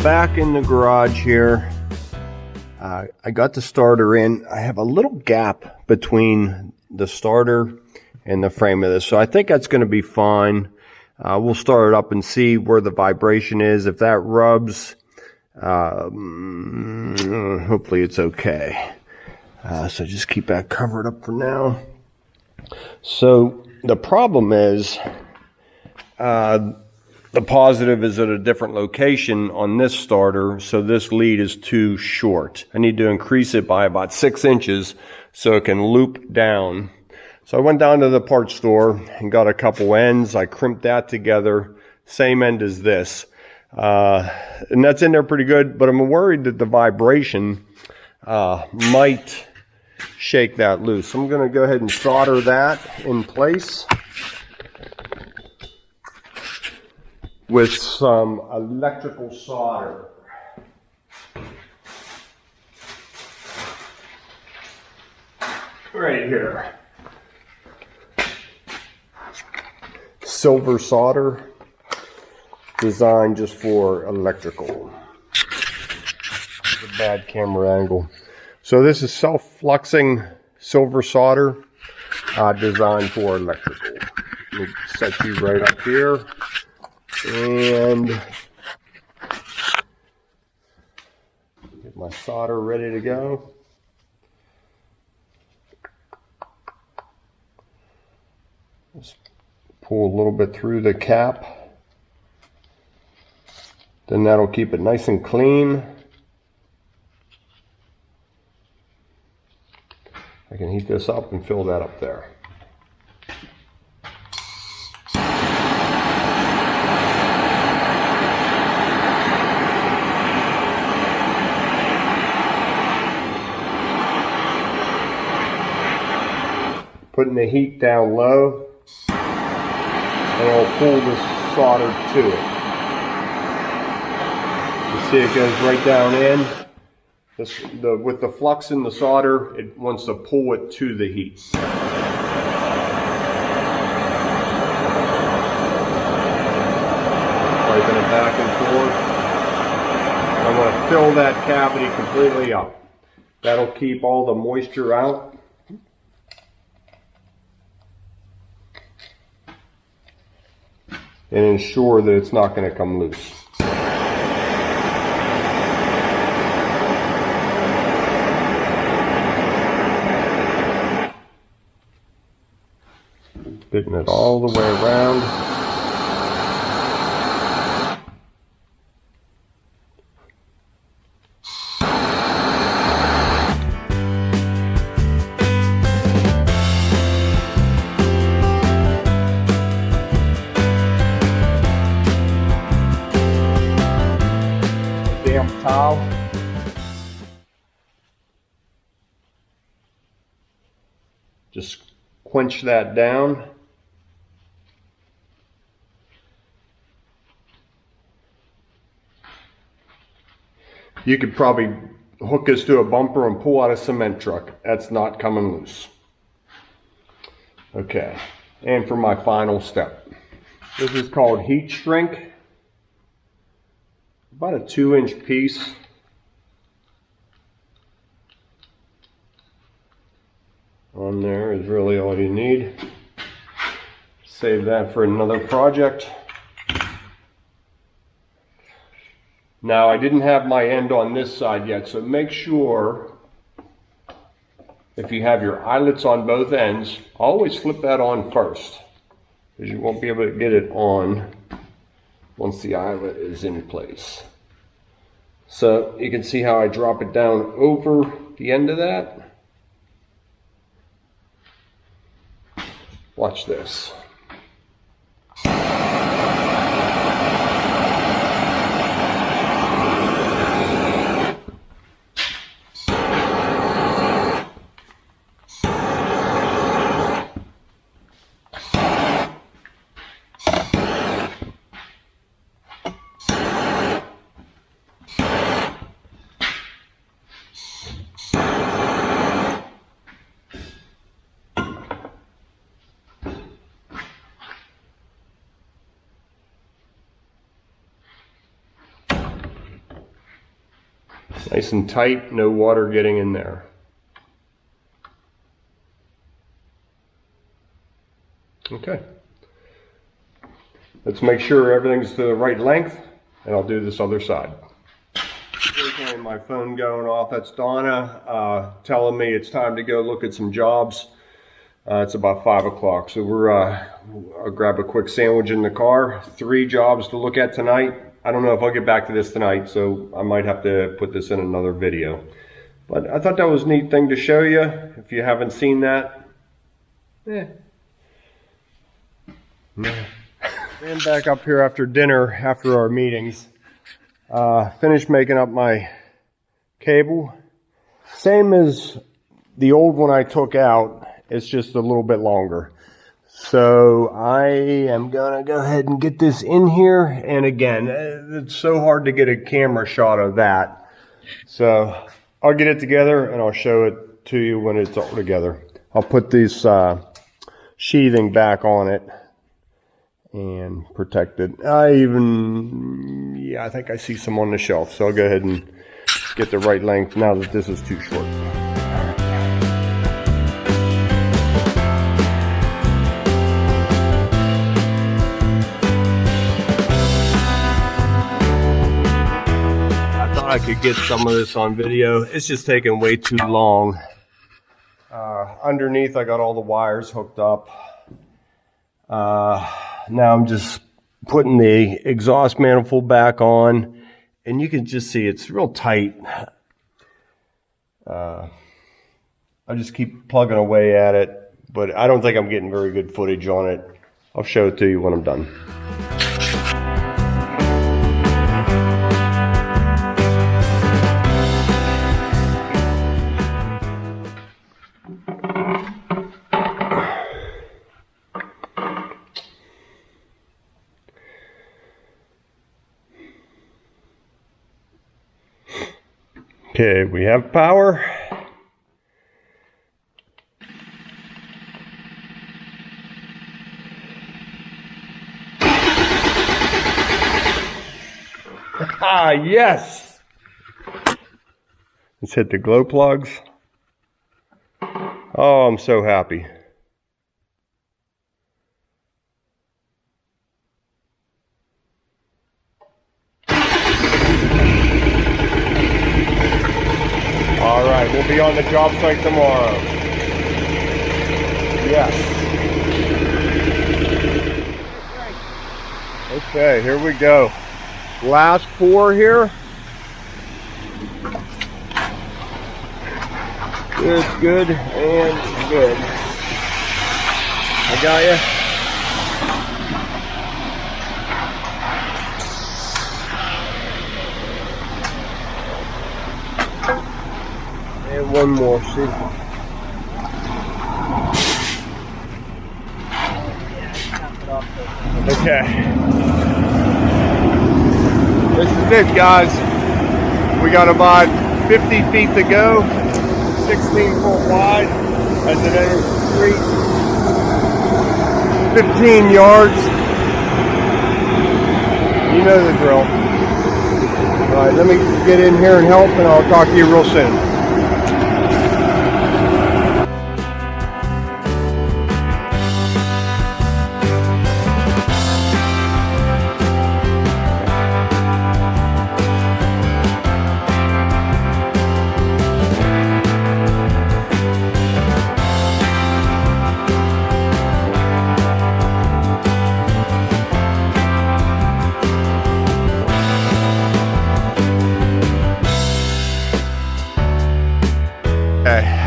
back in the garage here. I got the starter in. I have a little gap between the starter and the frame of this, so I think that's going to be fine. We'll start it up and see where the vibration is. If that rubs, hopefully it's okay. So just keep that covered up for now. So the problem is, the positive is at a different location on this starter, so this lead is too short. I need to increase it by about 6 inches so it can loop down. So I went down to the parts store and got a couple ends. I crimped that together, same end as this. And that's in there pretty good, but I'm worried that the vibration might shake that loose. So I'm going to go ahead and solder that in place with some electrical solder. Right here. Silver solder, designed just for electrical. It's a bad camera angle. So this is self-fluxing silver solder, designed for electrical. Let me set you right up here. And get my solder ready to go. Just pull a little bit through the cap. Then that'll keep it nice and clean. I can heat this up and fill that up there. Putting the heat down low, and I'll pull this solder to it. You see it goes right down in. With the flux in the solder, it wants to pull it to the heat. Wiping it back and forth. I want to fill that cavity completely up. That'll keep all the moisture out. And ensure that it's not going to come loose. Fitting it all the way around. Damp towel. Just quench that down. You could probably hook this to a bumper and pull out a cement truck. That's not coming loose. Okay, and for my final step. This is called heat shrink. About a 2-inch piece. On there is really all you need. Save that for another project. Now, I didn't have my end on this side yet, so make sure if you have your eyelets on both ends, always flip that on first, because you won't be able to get it on once the eyelet is in place. So you can see how I drop it down over the end of that. Watch this. Nice and tight, no water getting in there. Okay. Let's make sure everything's the right length, and I'll do this other side. Okay, my phone going off. That's Donna telling me it's time to go look at some jobs. It's about 5 o'clock, so I'll grab a quick sandwich in the car. 3 jobs to look at tonight. I don't know if I'll get back to this tonight, so I might have to put this in another video. But I thought that was a neat thing to show you. If you haven't seen that, And back up here after dinner, after our meetings. Finished making up my cable. Same as the old one I took out. It's just a little bit longer. So I am gonna go ahead and get this in here. And again, it's so hard to get a camera shot of that. So I'll get it together and I'll show it to you when it's all together. I'll put this sheathing back on it and protect it. I think I see some on the shelf. So I'll go ahead and get the right length now that this is too short. I could get some of this on video. It's just taking way too long. Underneath I got all the wires hooked up. Now I'm just putting the exhaust manifold back on, and you can just see it's real tight. I just keep plugging away at it, but I don't think I'm getting very good footage on it. I'll show it to you when I'm done. Okay, we have power. Ah, yes! Let's hit the glow plugs. Oh, I'm so happy. All right, we'll be on the job site tomorrow. Yes. Okay, here we go. Last 4 here. Good, and good. I got you. And one more, see. Okay. This is it, guys. We got about 50 feet to go. 16 foot wide as it enters the street. 15 yards. You know the drill. All right, let me get in here and help, and I'll talk to you real soon.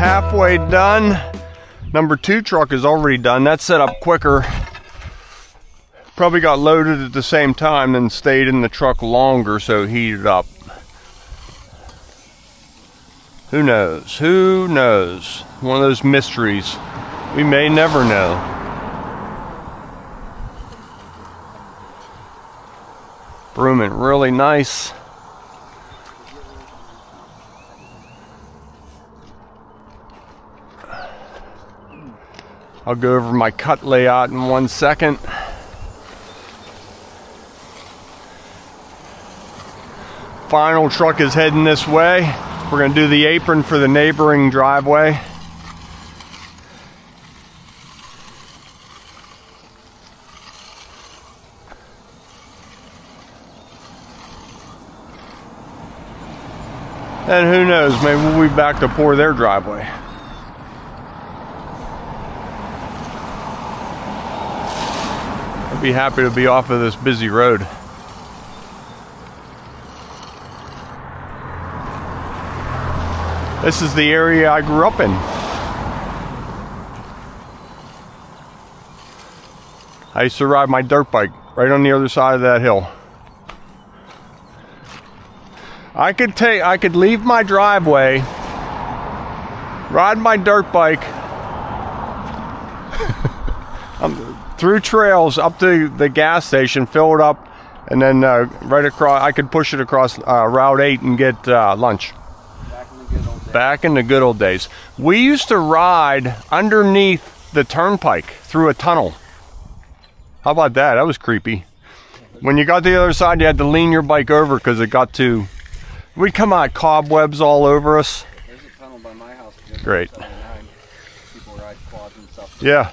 Halfway done. Number 2 truck is already done. That's set up quicker. Probably got loaded at the same time, then stayed in the truck longer, so heated up. Who knows? Who knows? One of those mysteries. We may never know. Brooming really nice. I'll go over my cut layout in 1 second. final truck is heading this way. We're going to do the apron for the neighboring driveway. And who knows, maybe we'll be back to pour their driveway. I'd be happy to be off of this busy road. This is the area I grew up in. I used to ride my dirt bike right on the other side of that hill. I could leave my driveway, ride my dirt bike through trails up to the gas station, fill it up, and then right across, I could push it across Route 8 and get lunch. Back in the good old days. We used to ride underneath the turnpike through a tunnel. How about that? That was creepy. When you got to the other side, you had to lean your bike over because it got too... We'd come out cobwebs all over us. There's a tunnel by my house. Great. People ride quads and stuff. Yeah.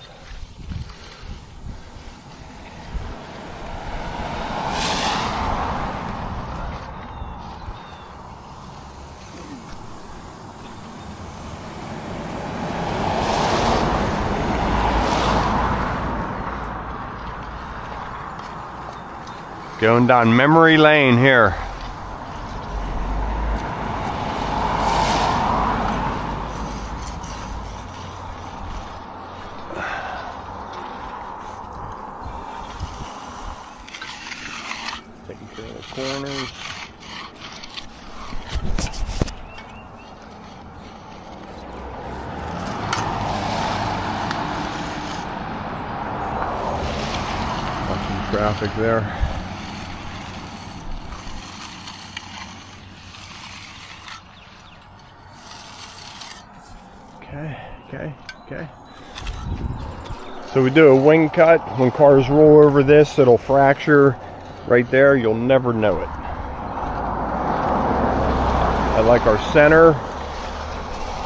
Going down memory lane here. Taking care of the corners. Watching traffic there. Okay. So we do a wing cut. When cars roll over this, it'll fracture right there. You'll never know it. I like our center.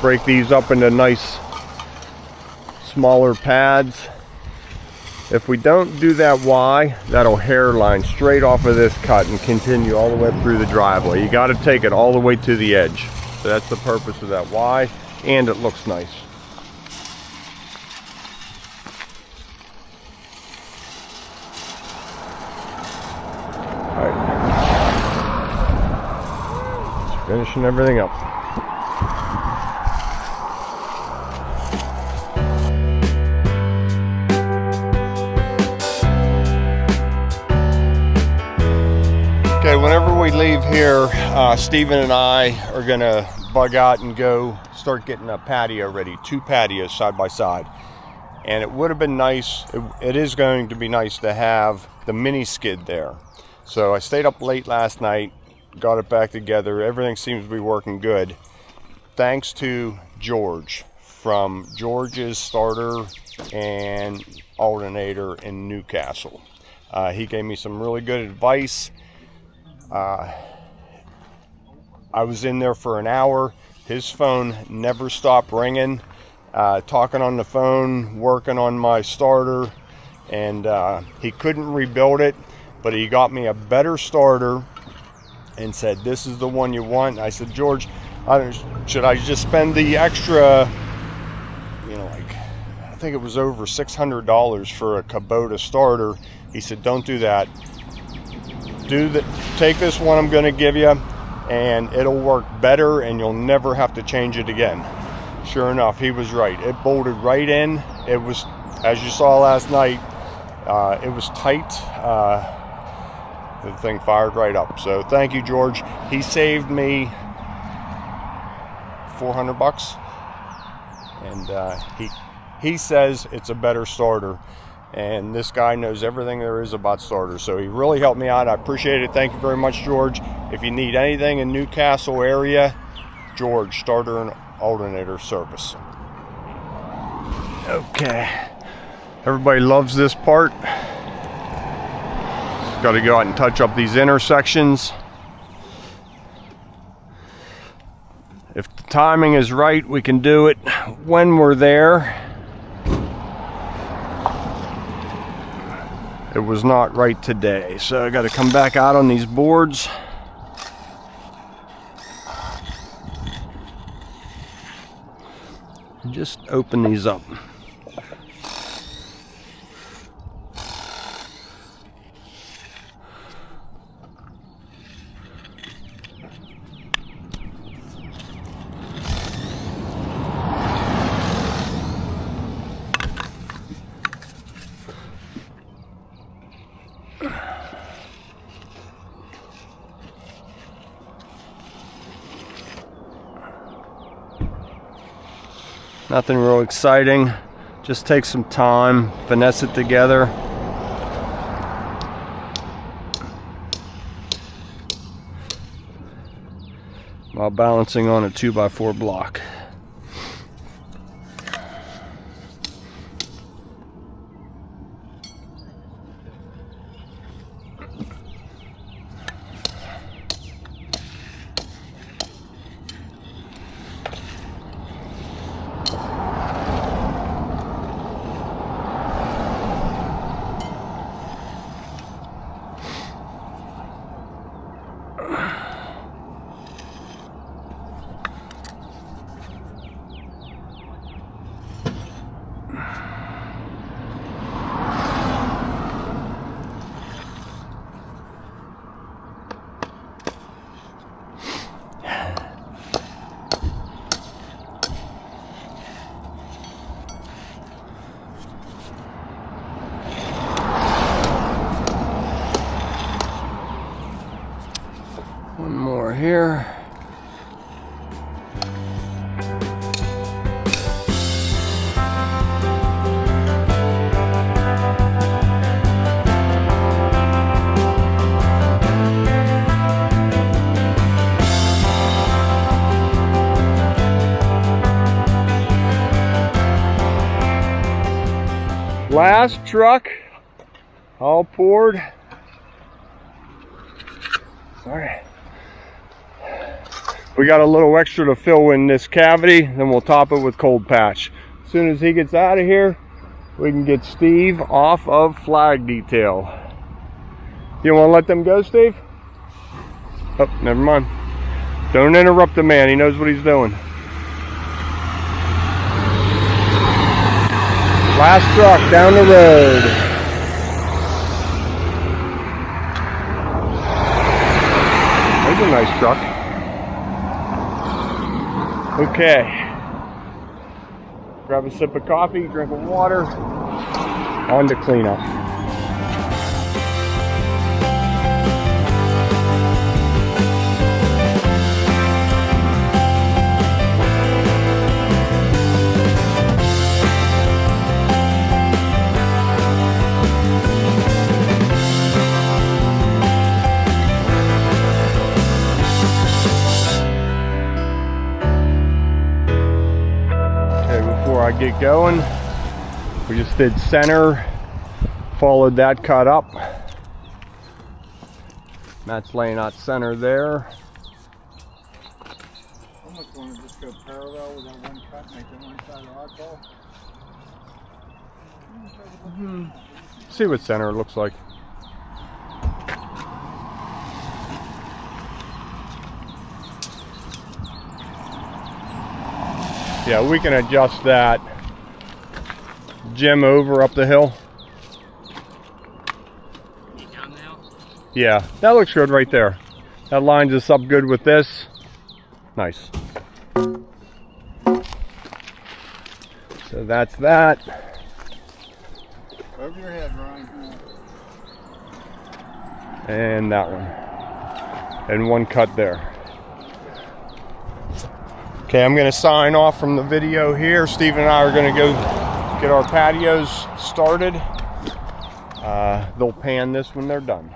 Break these up into nice smaller pads. If we don't do that Y, that'll hairline straight off of this cut and continue all the way through the driveway. You got to take it all the way to the edge. So that's the purpose of that Y, and it looks nice. Finishing everything up. Okay, whenever we leave here, Steven and I are gonna bug out and go start getting a patio ready. 2 patios side by side. And it would have been nice, it is going to be nice to have the mini skid there. So I stayed up late last night, got it back together. Everything seems to be working good. Thanks to George from George's Starter and Alternator in Newcastle. He gave me some really good advice. I was in there for an hour. His phone never stopped ringing. Talking on the phone, working on my starter, and he couldn't rebuild it, but he got me a better starter and said, this is the one you want. I said, George, should I just spend the extra, like, I think it was over $600 for a Kubota starter. He said, don't do that. Take this one I'm going to give you, and it'll work better, and you'll never have to change it again. Sure enough, he was right. It bolted right in. It was, as you saw last night, it was tight. The thing fired right up. So thank you, George. He saved me $400, and he says it's a better starter. And this guy knows everything there is about starters, so he really helped me out. I appreciate it. Thank you very much, George. If you need anything in Newcastle area, George, Starter and Alternator service. Okay, everybody loves this part. Got to go out and touch up these intersections. timing is right, we can do it when we're there. It was not right today, so I got to come back out on these boards. And just open these up. Nothing real exciting, just take some time, finesse it together. While balancing on a 2x4 block. One more here. Last truck, all poured. Sorry. We got a little extra to fill in this cavity, then we'll top it with cold patch. As soon as he gets out of here, we can get Steve off of flag detail. You want to let them go, Steve? Oh, never mind. Don't interrupt the man, he knows what he's doing. Last truck down the road. There's a nice truck. Okay. Grab a sip of coffee, drink of water, on to cleanup. I get going, we just did center, followed that cut up. Matt's laying out center there. I almost want to just go parallel with that one cut, make it one side oddball. See what center looks like. Yeah, we can adjust that Jim over up the hill. Down now? Yeah, that looks good right there. That lines us up good with this. Nice. So that's that. Over your head, Ryan. And that one. And one cut there. Okay, I'm going to sign off from the video here. Steve and I are going to go get our patios started. They'll pan this when they're done.